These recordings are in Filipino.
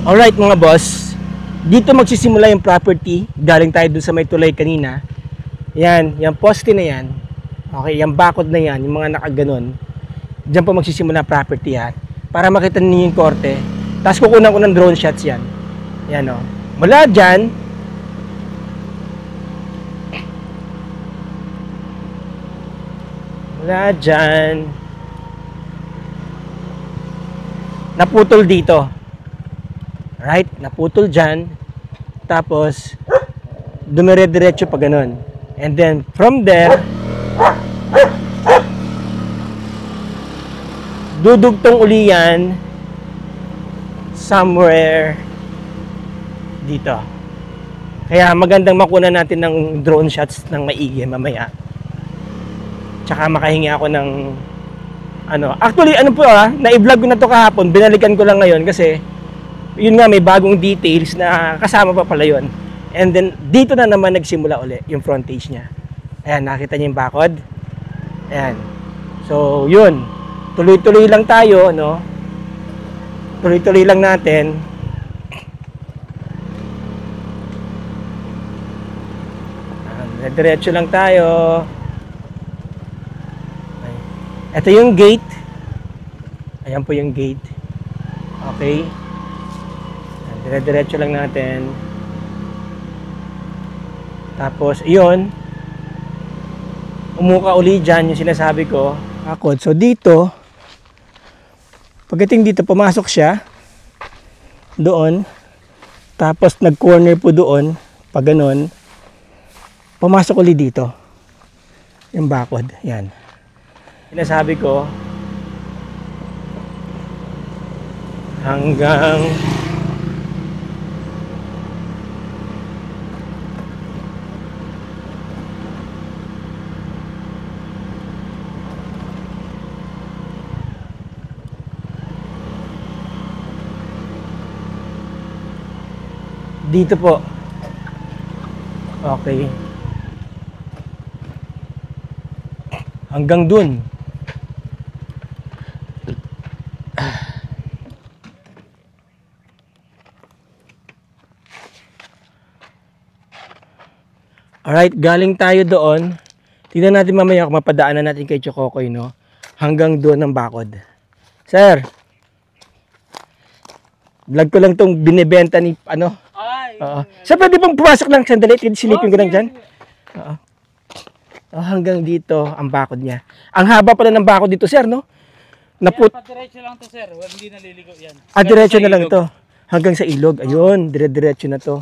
Alright mga boss, dito magsisimula yung property. Galing tayo dun sa may tulay kanina. Yan, yung poste na yan. Okay, yung bakod na yan, yung mga nakaganon. Diyan po magsisimula property yan. Para makita niyo yung korte. Tapos kukunan ko ng drone shots yan. Yan o. Mula dyan, naputol dito. Right? Naputol dyan. Tapos, dumire-diretso pa ganun. And then, from there, dudugtong uli yan somewhere dito. Kaya magandang makuna natin ng drone shots ng maigi mamaya. Tsaka makahingi ako ng actually na-i-vlog ko na to kahapon, binalikan ko lang ngayon kasi yun nga, may bagong details na kasama pa pala yun. And then dito na naman nagsimula uli yung frontage niya. Ayan, nakita niyo yung bakod. Ayan. So yun, tuloy-tuloy lang tayo, no? Tuloy-tuloy lang natin. Diretso lang tayo. Ito yung gate. Ayan po yung gate. Okay. Diretso lang natin. Tapos, iyon. Umuka uli dyan yung sinasabi ko. Akod. So, dito, pagdating dito, pumasok siya. Doon. Tapos, nag-corner po doon. Pag ganun. Pumasok uli dito. Yung bakod. Yan. Sinasabi ko, hanggang dito po. Okay. Hanggang dun. Alright, galing tayo doon. Tingnan natin mamaya kung mapadaanan natin kay Chokokoy, no? Hanggang doon ng bakod. Sir, vlog ko lang tong binibenta ni, Sir, pwede pong pumasok lang sandali. Silipin ko lang dyan. Hanggang dito ang bakod niya. Ang haba pala ng bakod dito, sir, no? Diretso lang to, sir. Hindi naliligo yan. Diretso na lang ito. Hanggang sa ilog. Ayun, dire-diretso na to.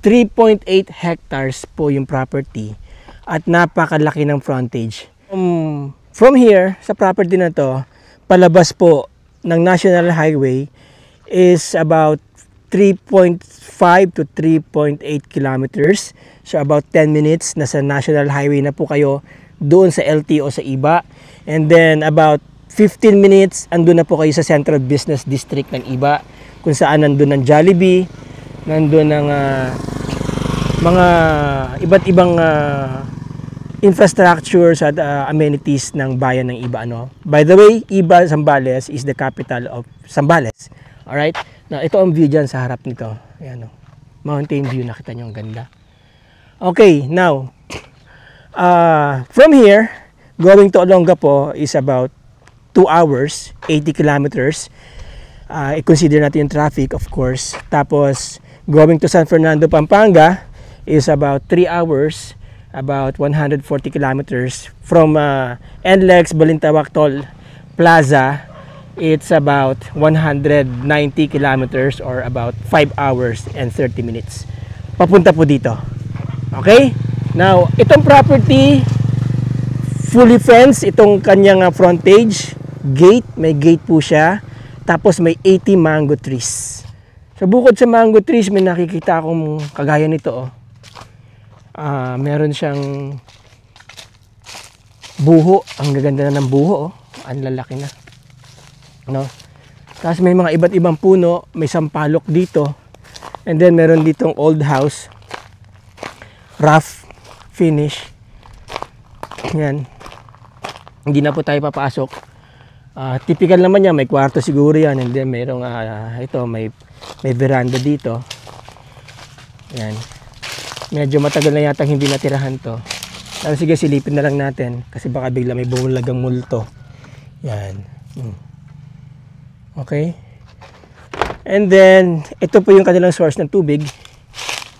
3.8 hectares po yung property at napakalaki ng frontage. From here, sa property na to, palabas po ng National Highway is about 3.5 to 3.8 kilometers. So about 10 minutes, nasa National Highway na po kayo doon sa LTO sa Iba. And then about 15 minutes, andun na po kayo sa Central Business District ng Iba, kung saan nandun ng Jollibee, nandun ng mga iba't ibang infrastructures at amenities ng bayan ng Iba. By the way, Iba, Zambales is the capital of Zambales. Alright? Now, ito ang view dyan sa harap nito. Ayan, mountain view, nakita nyo, ang ganda. Okay, now, from here, going to Olongapo is about 2 hours, 80 kilometers. I-consider natin yung traffic, of course. Tapos, going to San Fernando, Pampanga is about 3 hours, about 140 kilometers. From NLEX, Balintawak Toll Plaza, it's about 190 kilometers or about 5 hours and 30 minutes. Papunta po dito. Okay? Now, itong property, fully fenced, itong kanyang frontage, gate, may gate po siya. Tapos may 80 mango trees. So bukod sa mango trees, may nakikita akong kagaya nito. Meron siyang buho. Ang gaganda na ng buho. Ang lalaki na. No? Tapos may mga iba't ibang puno. May sampalok dito. And then meron ditong old house. Rough finish. Yan. Hindi na po tayo papasok. Typical naman yan, may kwarto siguro yan, and then mayroong ito, may veranda dito. Yan. Medyo matagal na yata hindi natirahan to. Pero sige, silipin na lang natin kasi baka bigla may bumulagang multo. Yan. Okay. And then ito po yung kanilang source ng tubig.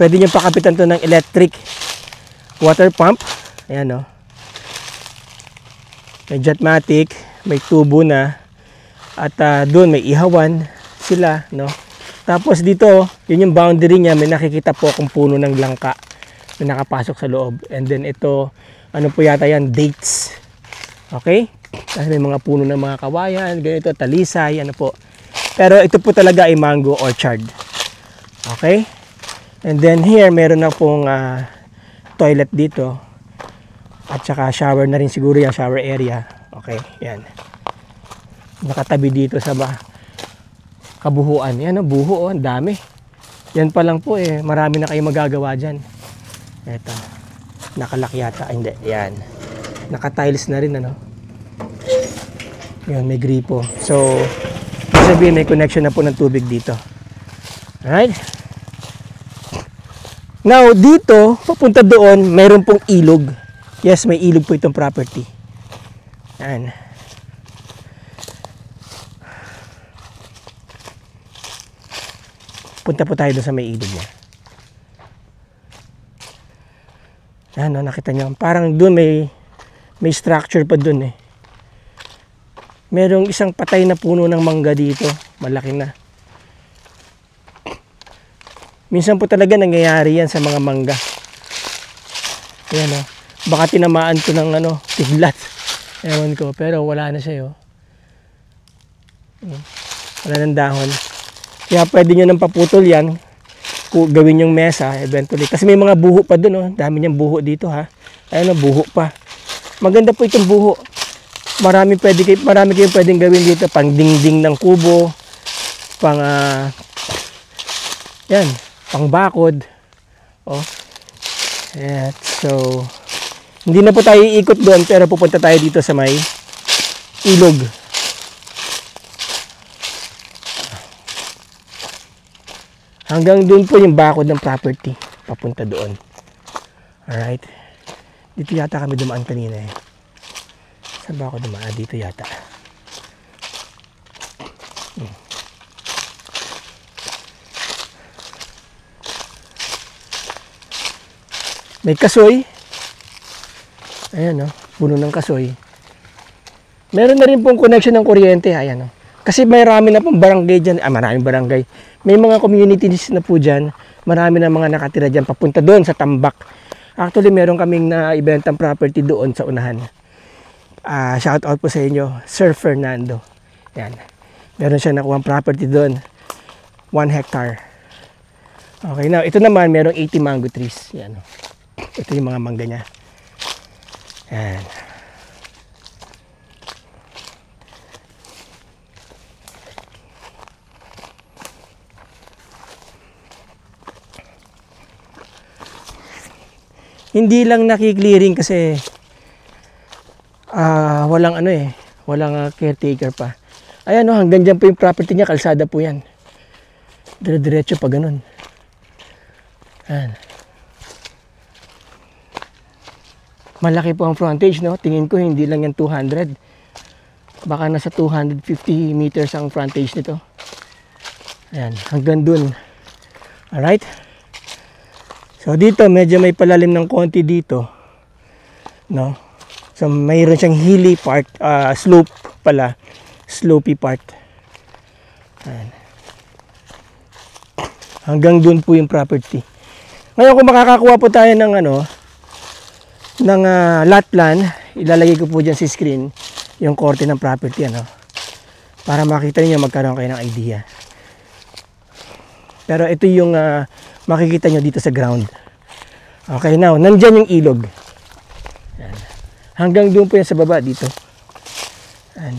Pwede nyo pakapitan to ng electric water pump. Ayan, may jetmatic, may tubo na, at doon may ihawan sila, no? Tapos dito, yun yung boundary niya, may nakikita po akong puno ng langka na nakapasok sa loob. And then ito, ano po yata yan, dates. Okay? Kasi may mga puno ng mga kawayan, ganito, talisay, ano po. Pero ito po talaga ay mango orchard. Okay? And then here, meron na pong toilet dito. At saka shower na rin siguro yung shower area. Okay, yan. Nakatabi dito sa kabuhuan. Yan, buho, ang dami. Yan pa lang po marami na kayong magagawa dyan. Eto, nakalak yata. Hindi, yan. Naka-tiles na rin, ano. Yan, may gripo. So, sabihin may connection na po ng tubig dito. Alright? Now, dito, papunta doon, mayroon pong ilog. Yes, may ilog po itong property. Yan. Punta po tayo doon sa may ilog niya. Yan, nakita niyo. Parang doon may structure pa doon . Merong isang patay na puno ng mangga dito. Malaki na. Minsan po talaga nangyayari yan sa mga mangga. Yan . Baka tinamaan to ng kidlat. Ewan ko, pero wala na siya . Wala ng dahon. Kaya pwede nyo nang paputol yan. Gawin yung mesa eventually. Kasi may mga buho pa dun . Dami niyang buho dito ha. Ayun buho pa. Maganda po itong buho. Marami kayong pwedeng gawin dito. Pang dingding ng kubo. Pang yan. Pang bakod. So hindi na po tayo iikot doon, pero pupunta tayo dito sa may ilog. Hanggang doon po yung bakod ng property. Papunta doon. Alright. Dito yata kami dumaan kanina . Saan ba ako dumaan? Dito yata. May kasoy. Ayan puno ng kasoy. Meron na rin pong connection ng kuryente. Ayan Kasi may marami na pong barangay dyan. Maraming barangay. May mga communities na po dyan marami na mga nakatira dyan papunta doon sa Tambak. Actually, meron kaming na-ibentang property doon sa unahan. Shout out po sa inyo, Sir Fernando. Yan. Meron siya nakuha property doon. 1 hectare. Okay, now ito naman merong 80 mango trees. Yan. Ito yung mga mangga niya. Yan. Hindi lang nakiklearing kasi walang walang caretaker pa. Ayan hanggang dyan po yung property niya, kalsada po yan. Dire-diretso pa ganun. Ayan. Malaki po ang frontage, no? Tingin ko hindi lang yan 200. Baka nasa 250 meters ang frontage nito. Ayan, hanggang dun. Alright? So dito medyo may palalim ng konti dito, no? So mayroon siyang hilly part, slope pala, slopey part. Ayan. Hanggang dun po yung property. Ngayon kung makakakuha po tayo ng ng lot plan, ilalagay ko po dyan sa screen yung korte ng property, para makita niyo magkaroon kayo ng idea. Pero ito yung makikita nyo dito sa ground. Okay, now, nandyan yung ilog. Ayan. Hanggang doon po yan sa baba dito. Ayan.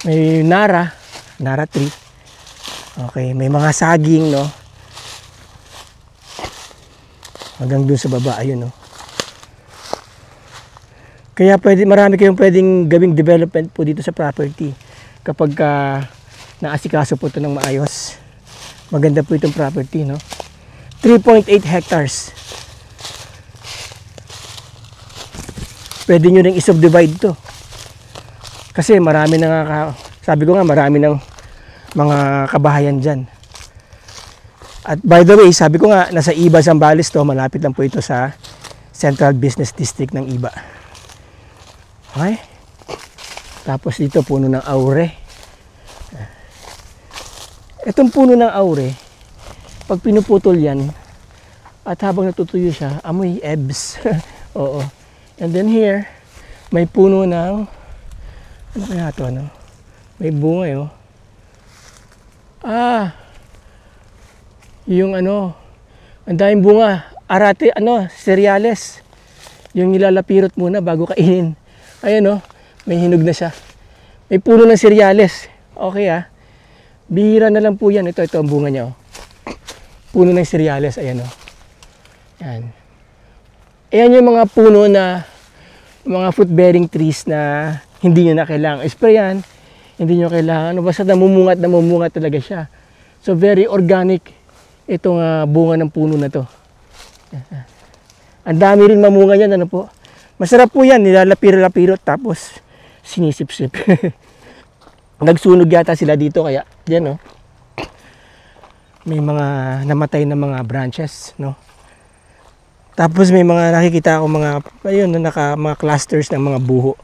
May nara tree. Okay, may mga saging, no? Hanggang doon sa baba, ayun, no? Kaya marami kayong pwedeng gawing development po dito sa property. Kapag naasikaso po ito ng maayos. Maganda po itong property, no? 3.8 hectares. Pwede nyo rin i-subdivide ito. Kasi marami na sabi ko nga, marami ng mga kabahayan dyan. At by the way, sabi ko nga, nasa Iba, Zambales to. Malapit lang po ito sa Central Business District ng Iba. Okay? Tapos dito, puno ng aure. Itong puno ng aure, pag pinuputol yan, at habang natutuyo siya, amoy ebs. Oo. And then here, may puno ng, ano kaya ito, may bunga yun. Yung ang daming bunga, arate, cereales. Yung nilalapirot muna bago kainin. Ayan may hinog na siya. May puno ng cereales. Okay bihira na lang po yan. Ito ang bunga niya. Puno ng cereales. Ayan Yan. Ayan yung mga puno na mga fruit bearing trees na hindi nyo na kailangan sprayan. Hindi nyo kailangan. Basta namumungat talaga siya. So very organic itong bunga ng puno na to. Ang dami rin mamunga yan. Po. Masarap po yan. Nilalapir-lapirot tapos sinisip-sip. Nagsunog yata sila dito kaya yan may mga namatay na mga branches, no? Tapos may mga nakikita ako mga mga clusters ng mga buho.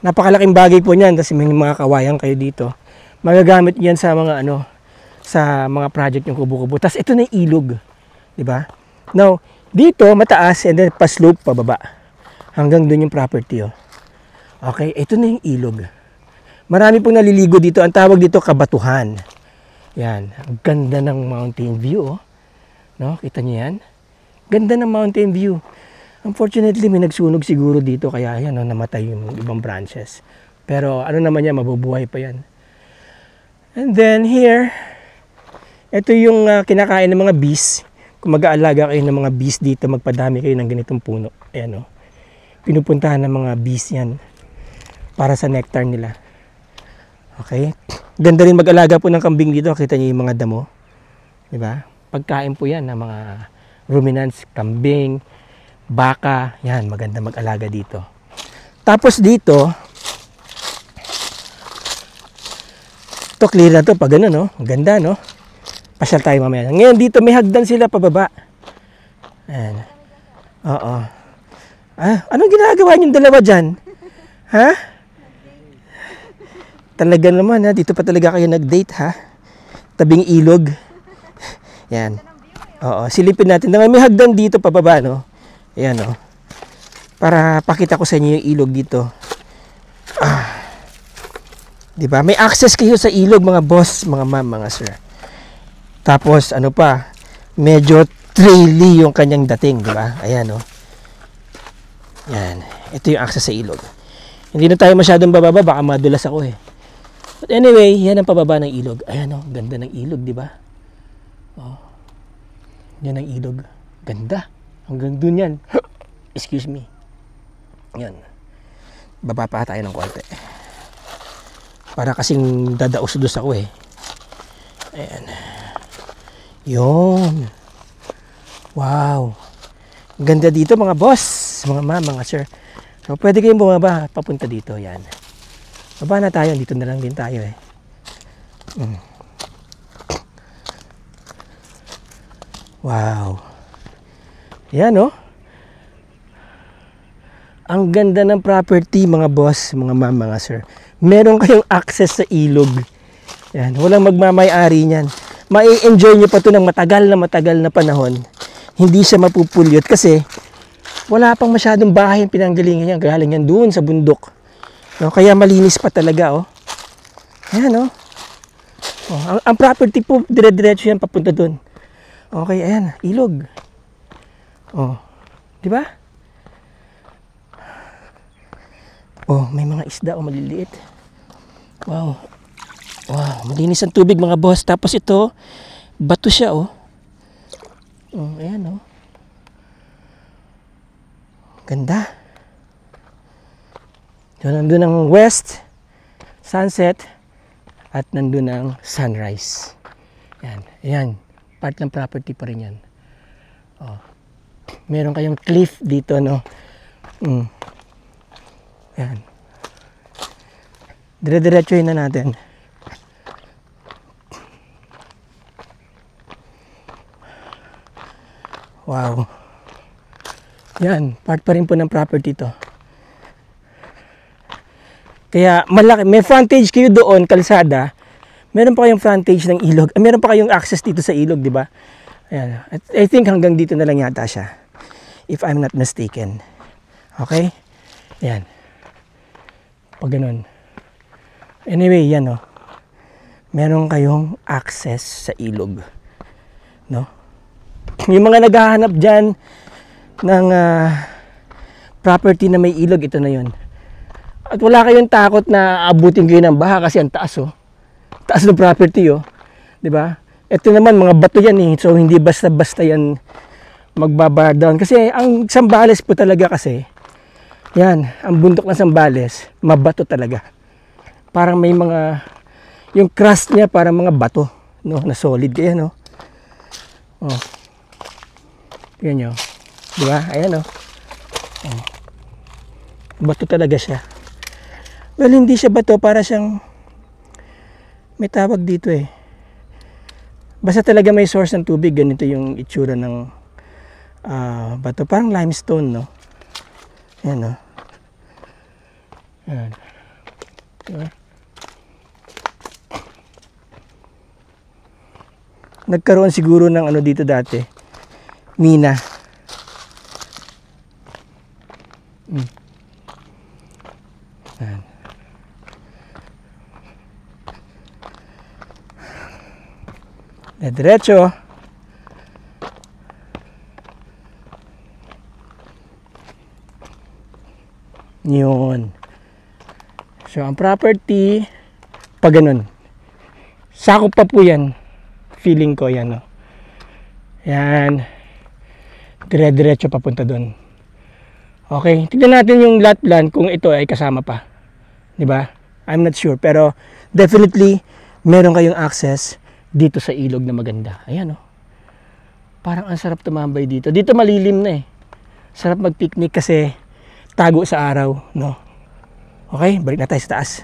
Napakalaking bagay po niyan kasi may mga kawayan kayo dito. Magagamit niyan sa mga sa mga project yung kubo-kubo. Tapos ito na yung ilog, di ba? Now, dito mataas and then pa-slope pababa. Hanggang doon yung property, Okay, ito na yung ilog. Marami pong naliligo dito. Ang tawag dito kabatuhan. Yan. Ang ganda ng mountain view. No? Kita niyo yan? Ganda ng mountain view. Unfortunately, may nagsunog siguro dito. Kaya yan, namatay yung ibang branches. Pero naman yan, mabubuhay pa yan. And then here, ito yung kinakain ng mga bees. Kung mag-aalaga kayo ng mga bees dito, magpadami kayo ng ganitong puno. Ayan Pinupuntahan ng mga bees yan. Para sa nectar nila. Okay? Ganda rin mag-alaga po ng kambing dito. Kita niyo yung mga damo. Diba? Pagkain po yan ng mga ruminants, kambing, baka. Yan, maganda mag-alaga dito. Tapos dito, ito clear na to pag gano'n, Ganda, Pasyal tayo mamaya. Ngayon dito, may hagdan sila pababa. Ayan. Oo. Anong ginagawa niyong dalawa dyan? Ha? Talaga naman dito pa talaga kayo nag-date Tabing ilog. Yan. Oo, silipin natin. May hagdan dito pababa, no? Ayan, no? Para pakita ko sa inyo yung ilog dito. Diba? May access kayo sa ilog, mga boss, mga ma'am, mga sir. Tapos, ano pa, medyo traily yung kanyang dating, diba? Ayan, no? Yan. Ito yung access sa ilog. Hindi na tayo masyadong bababa, baka madulas ako eh. But anyway, yan ang pababa ng ilog. Ayan, no? Ganda ng ilog, diba? Oh. Yan ang ilog. Ganda. Hanggang dun yan. Excuse me. Yan. Baba pa tayo ng konti. Para kasing dadaos-dos ako eh. Ayan. Yun. Wow. Ganda dito mga boss, mga ma'am, mga sir. So pwede kayong bumaba papunta dito. Yan. Baba na tayo. Dito na lang din tayo eh. Wow. Yan oh. Ang ganda ng property mga boss, mga ma'am, mga sir. Meron kayong access sa ilog. Yan, walang magmamay-ari niyan. Mai-enjoy niyo pa 'to ng matagal na panahon. Hindi siya mapupulyot kasi wala pang masyadong bahay yung pinanggalingan niya. Galing yan doon sa bundok. No, kaya malinis pa talaga oh. Ayan oh. Ang property po dire-diretso yan papunta doon. Okay, ayan, ilog. Oh. 'Di ba? Oh, may mga isda oh, maliliit. Wow. Wow, malinis ang tubig mga boss. Tapos ito, bato siya oh. Oh, ayan oh. Ganda. So, nandun ang west, sunset, at nandun ang sunrise. Yan, ayan. Part ng property pa rin yan. Oh. Meron kayong cliff dito, no? Ayan. Dire-diretsuhin na natin. Wow. Yan, part pa rin po ng property to. Kaya malaki, may frontage kayo doon, kalsada. Meron pa kayong frontage ng ilog. Meron pa kayong access dito sa ilog, di ba? Ayan. I think hanggang dito na lang yata siya. If I'm not mistaken. Okay? Ayan. Pag ganun. Anyway, yan oh. Meron kayong access sa ilog. No? Yung mga naghahanap dyan ng property na may ilog, ito na yun. At wala kayong takot na abutin kayo ng baha kasi ang taas oh. Taas ng property oh. 'Di ba? Ito naman mga bato yan eh. So hindi basta-basta yan magbabar down kasi ang Zambales po talaga kasi yan, ang bundok ng Zambales, mabato talaga. Parang may mga yung crust niya parang mga bato, no, na solid kaya no. Oh. Yan nyo. Diba? Ayan o. Oh. Bato talaga siya. Well, hindi siya bato. Para siyang may tawag dito eh. Basta talaga may source ng tubig. Ganito yung itsura ng bato. Parang limestone, no? Ayan o. Ayan. Diba? Nagkaroon siguro ng ano dito dati. Mina. Ayan. Diretso. Yun. So, ang property, pag ganun. Sakop pa po yan. Feeling ko yan, no? Yan. Dire-diretso papunta doon. Okay, tignan natin yung lot plan kung ito ay kasama pa. 'Di ba? I'm not sure pero definitely meron kayong access dito sa ilog na maganda. Ayan oh. Parang ang sarap tumambay dito. Dito malilim na eh. Sarap mag-picnic kasi tago sa araw, no? Okay, balik na tayo sa taas.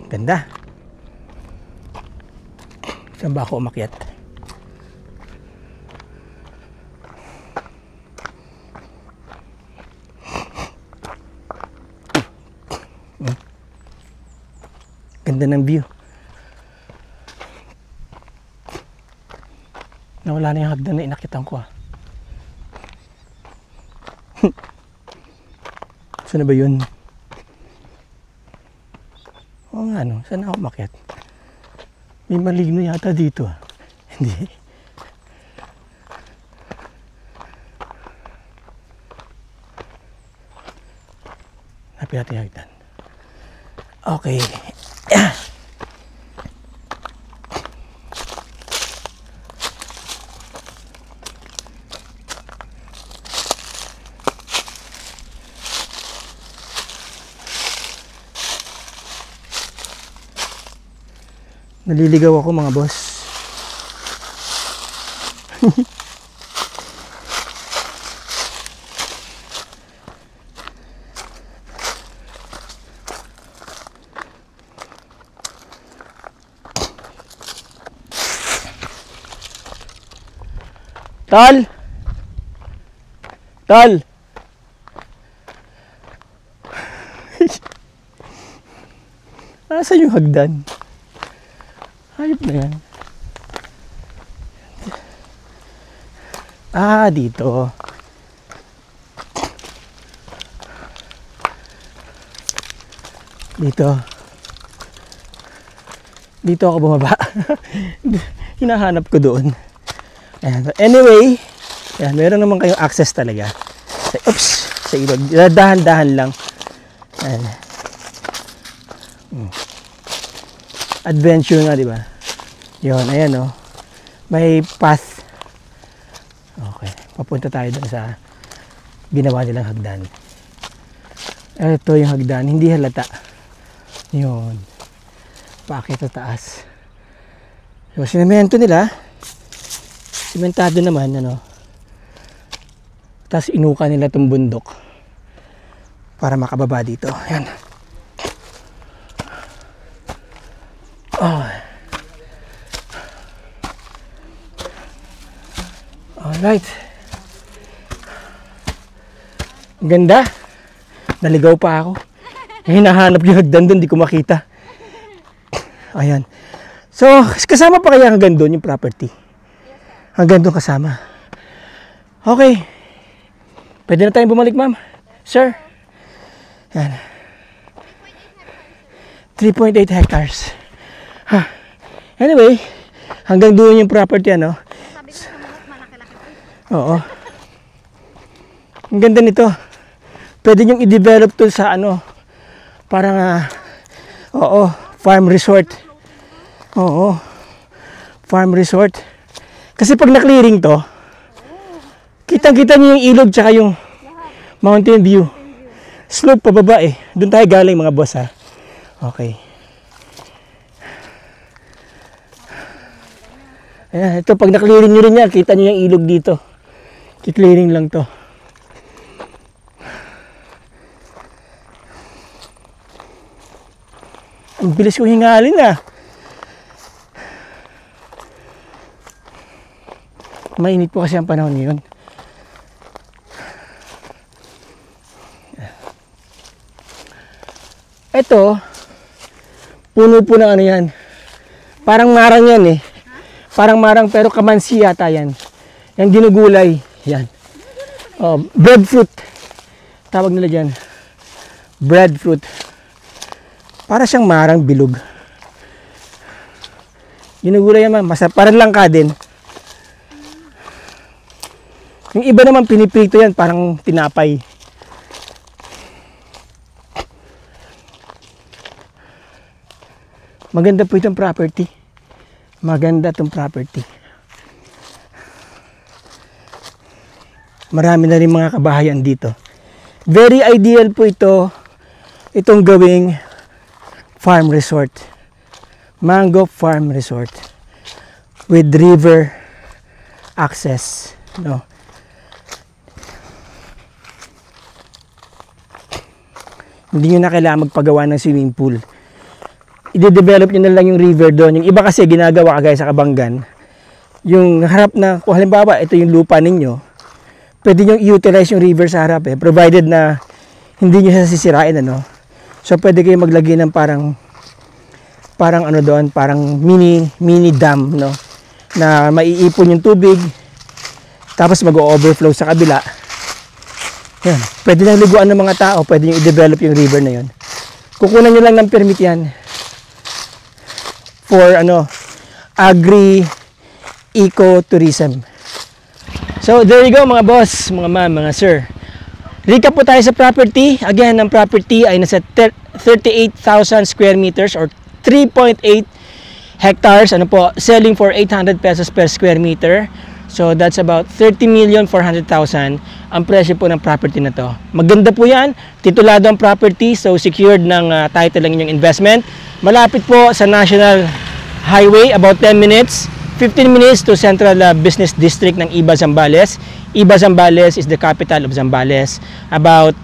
Ganda. Saan ba ako umakyat? Ganda ng view. Nawala na yung hagdan na inakitan ko ah. Saan na ba yun? Oo nga no, saan ako umakyat? May maligno yata dito ah. Hindi. Hanapin natin yung hagdan. Okay. Naliligaw ako mga boss. Tol! Tol! Nasaan yung hagdan? Hayop na yan. Ah, dito. Dito. Dito ako bumaba. Hinahanap ko doon. Ayan. Anyway, ayan, meron naman kayong access talaga. Oops! Sa ilog. Dahan-dahan lang. Ayan. Adventure nga, di ba? Yun, ayan oh. May path. Okay, papunta tayo dun sa ginawa nilang hagdan. Ito yung hagdan, hindi halata. Yun. Paakit sa taas. So, sinemento nila. Simentado naman, ano. Tapos inuka nila itong bundok para makababa dito. Ayan. Oh. Alright. Ang ganda. Naligaw pa ako. Hinahanap yung hagdan doon, di ko makita. Ayan. So, kasama pa kaya hanggang doon yung property? Hanggang doon kasama. Okay. Pwede na tayong bumalik, ma'am. Sir. Ayan. 3.8 hectares. Huh. Anyway, hanggang doon yung property, ano? Sabi ko sa mga malaki-laki po. Oo. Ang ganda nito. Pwede niyong i-develop to sa ano, parang, oo, farm resort. Oo. Farm resort. Kasi pag na-clearing to, kitang-kita niyo yung ilog tsaka yung mountain view. Slope pababa eh. Doon tayo galing mga boss ha. Okay. Ayan, ito pag na-clearing nyo rin yan, kita nyo yung ilog dito. Ki-clearing lang to. Ang bilis kong hingalin ah. Mainit po kasi ang panahon ngayon. Ito, puno po ng ano yan. Parang marang yan eh. Parang marang pero kamansi yata yan. Yung ginugulay. Yan. Oh, breadfruit. Tawag nila dyan. Breadfruit. Para siyang marang bilog. Ginugulay yan, ma'am. Parang langka din. Yung iba naman pinipito yan. Parang tinapay. Maganda po itong property. Maganda itong property. Marami na rin mga kabahayan dito. Very ideal po ito. Itong gawing farm resort. Mango Farm Resort. With river access. No? Hindi nyo na kailangan magpagawa ng swimming pool. I-develop nyo na lang yung river doon. Yung iba kasi ginagawa kagaya sa Kabanggan. Yung harap na, kung halimbawa, ito yung lupa ninyo, pwede nyo i-utilize yung river sa harap eh. Provided na hindi nyo siya sisirain, ano. So, pwede kayo maglagay ng parang ano doon, parang mini dam, no. na maiipon yung tubig, tapos mag-overflow sa kabila. Yan. Pwede nang liguan ng mga tao, pwede nyo i-develop yung river na yun. Kukunan nyo lang ng permit yan for agri-ecotourism. So there you go mga boss, mga ma'am, mga sir. Recap po tayo sa property. Again, ang property ay nasa 38,000 square meters or 3.8 hectares. Selling for 800 pesos per square meter. So that's about 30,400,000 ang presyo po ng property na to. Maganda po yan. Titulado ang property, so secured ng title lang yung investment. Malapit po sa National Highway, about 10 minutes. 15 minutes to Central Business District ng Iba, Zambales. Iba, Zambales is the capital of Zambales. About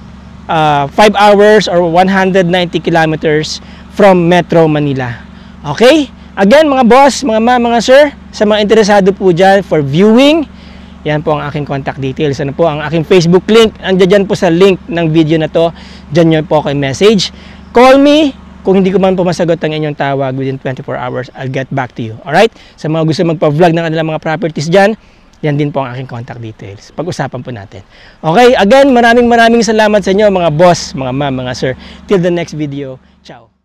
5 hours or 190 kilometers from Metro Manila. Okay? Again, mga boss, mga ma'am, mga sir, sa mga interesado po dyan for viewing, yan po ang aking contact details. Ano po ang aking Facebook link? Andiyan po sa link ng video na to. Diyan nyo po ako message. Call me. Kung hindi ko man po masagot ang inyong tawag within 24 hours, I'll get back to you. Alright? Sa mga gusto magpa-vlog ng kanilang mga properties dyan, yan din po ang aking contact details. Pag-usapan po natin. Okay? Again, maraming salamat sa inyo mga boss, mga ma'am, mga sir. Till the next video. Ciao!